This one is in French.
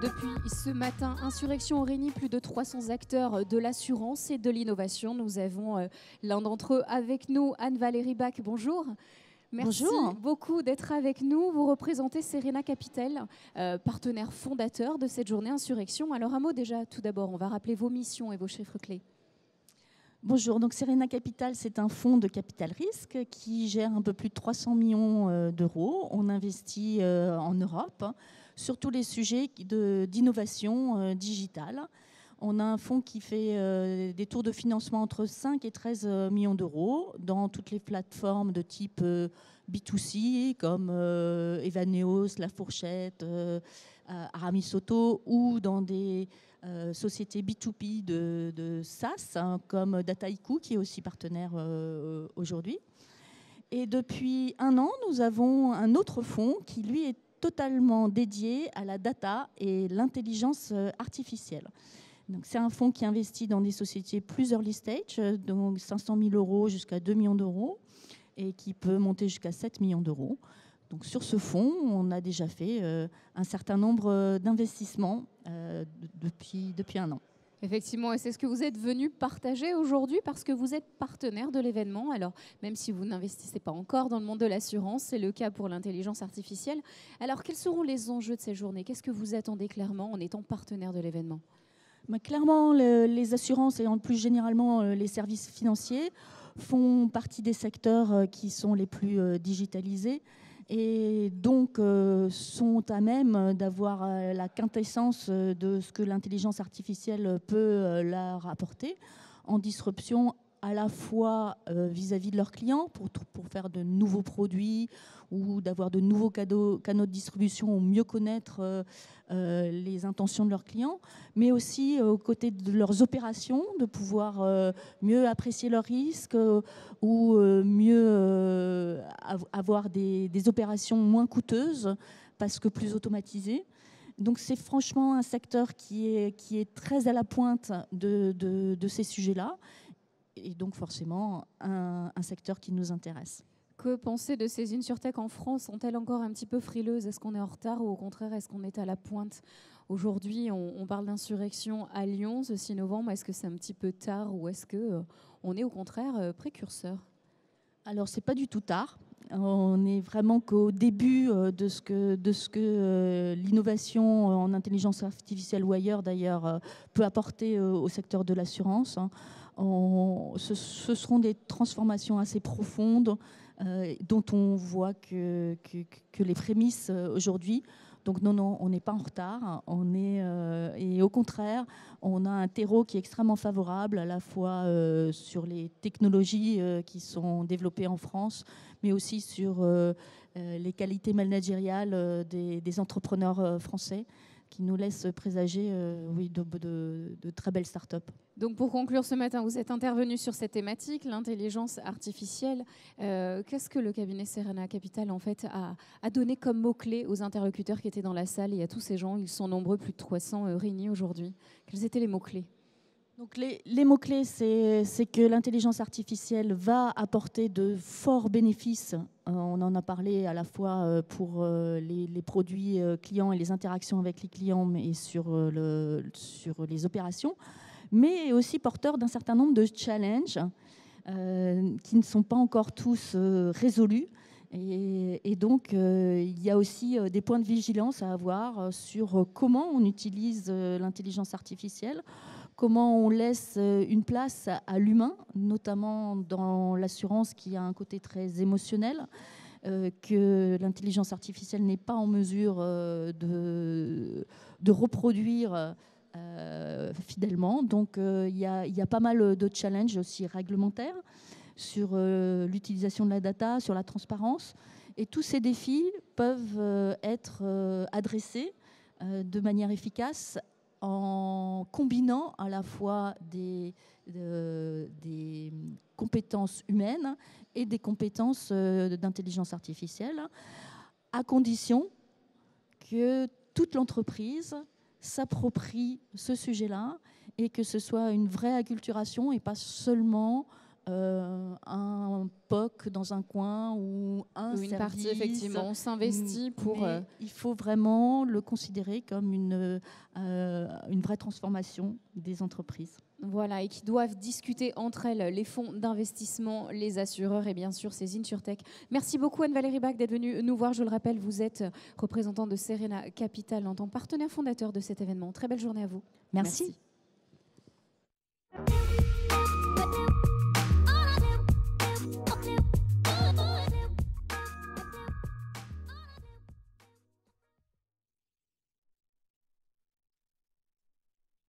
Depuis ce matin, Insurrection réunit plus de 300 acteurs de l'assurance et de l'innovation. Nous avons l'un d'entre eux avec nous, Anne-Valérie Bach. Bonjour. Merci Bonjour. beaucoup d'être avec nous. Vous représentez Serena Capital, partenaire fondateur de cette journée Insurrection. Alors un mot déjà, tout d'abord, on va rappeler vos missions et vos chiffres clés. Bonjour, donc Serena Capital, c'est un fonds de capital risque qui gère un peu plus de 300 millions d'euros. On investit en Europe sur tous les sujets d'innovation digitale. On a un fonds qui fait des tours de financement entre 5 et 13 millions d'euros dans toutes les plateformes de type B2C comme Evaneos, La Fourchette, Aramis Auto ou dans des sociétés B2B de SaaS comme Dataiku qui est aussi partenaire aujourd'hui. Et depuis un an, nous avons un autre fonds qui lui est totalement dédié à la data et l'intelligence artificielle. C'est un fonds qui investit dans des sociétés plus early stage, donc 500 000 euros jusqu'à 2 millions d'euros, et qui peut monter jusqu'à 7 millions d'euros. Donc sur ce fonds, on a déjà fait un certain nombre d'investissements depuis un an. Effectivement, et c'est ce que vous êtes venu partager aujourd'hui parce que vous êtes partenaire de l'événement. Alors, même si vous n'investissez pas encore dans le monde de l'assurance, c'est le cas pour l'intelligence artificielle. Alors, quels seront les enjeux de ces journées? Qu'est-ce que vous attendez clairement en étant partenaire de l'événement? Clairement, les assurances et en plus généralement les services financiers font partie des secteurs qui sont les plus digitalisés et donc sont à même d'avoir la quintessence de ce que l'intelligence artificielle peut leur apporter en disruption à la fois vis-à-vis de leurs clients pour faire de nouveaux produits ou d'avoir de nouveaux canaux de distribution ou mieux connaître les intentions de leurs clients, mais aussi aux côtés de leurs opérations, de pouvoir mieux apprécier leurs risques ou mieux avoir des opérations moins coûteuses parce que plus automatisées. Donc c'est franchement un secteur qui est très à la pointe de ces sujets-là et donc forcément un secteur qui nous intéresse. Que penser de ces InsurTech en France? Sont-elles encore un petit peu frileuses? Est-ce qu'on est en retard ou au contraire, est-ce qu'on est à la pointe? Aujourd'hui, on parle d'insurrection à Lyon ce 6 novembre. Est-ce que c'est un petit peu tard ou est-ce qu'on est au contraire précurseur? Alors, c'est pas du tout tard. On est vraiment qu'au début de ce que l'innovation en intelligence artificielle ou ailleurs d'ailleurs peut apporter au secteur de l'assurance. Ce seront des transformations assez profondes dont on voit que les prémices aujourd'hui. Donc non, on n'est pas en retard. Et au contraire, on a un terreau qui est extrêmement favorable à la fois sur les technologies qui sont développées en France, mais aussi sur les qualités managériales des entrepreneurs français qui nous laissent présager de très belles startups. Donc pour conclure ce matin, vous êtes intervenu sur cette thématique, l'intelligence artificielle. Qu'est-ce que le cabinet Serena Capital en fait a donné comme mots-clés aux interlocuteurs qui étaient dans la salle et à tous ces gens? Ils sont nombreux, plus de 300 réunis aujourd'hui. Quels étaient les mots-clés? Donc les mots-clés, c'est que l'intelligence artificielle va apporter de forts bénéfices. On en a parlé à la fois pour les produits clients et les interactions avec les clients, mais sur les opérations, mais aussi porteur d'un certain nombre de challenges qui ne sont pas encore tous résolus. Et donc, il y a aussi des points de vigilance à avoir sur comment on utilise l'intelligence artificielle, comment on laisse une place à l'humain, notamment dans l'assurance qui a un côté très émotionnel, que l'intelligence artificielle n'est pas en mesure de reproduire fidèlement. Donc il y a pas mal de challenges aussi réglementaires sur l'utilisation de la data, sur la transparence. Et tous ces défis peuvent être adressés de manière efficace en combinant à la fois des compétences humaines et des compétences d'intelligence artificielle, à condition que toute l'entreprise s'approprie ce sujet-là et que ce soit une vraie acculturation et pas seulement un POC dans un coin ou un une service. partie, effectivement, on s'investit pour... Il faut vraiment le considérer comme une vraie transformation des entreprises. Voilà, et qui doivent discuter entre elles, les fonds d'investissement, les assureurs et bien sûr ces InsurTech. Merci beaucoup Anne-Valérie Bach d'être venue nous voir. Je le rappelle, vous êtes représentante de Serena Capital en tant que partenaire fondateur de cet événement. Très belle journée à vous. Merci. Merci.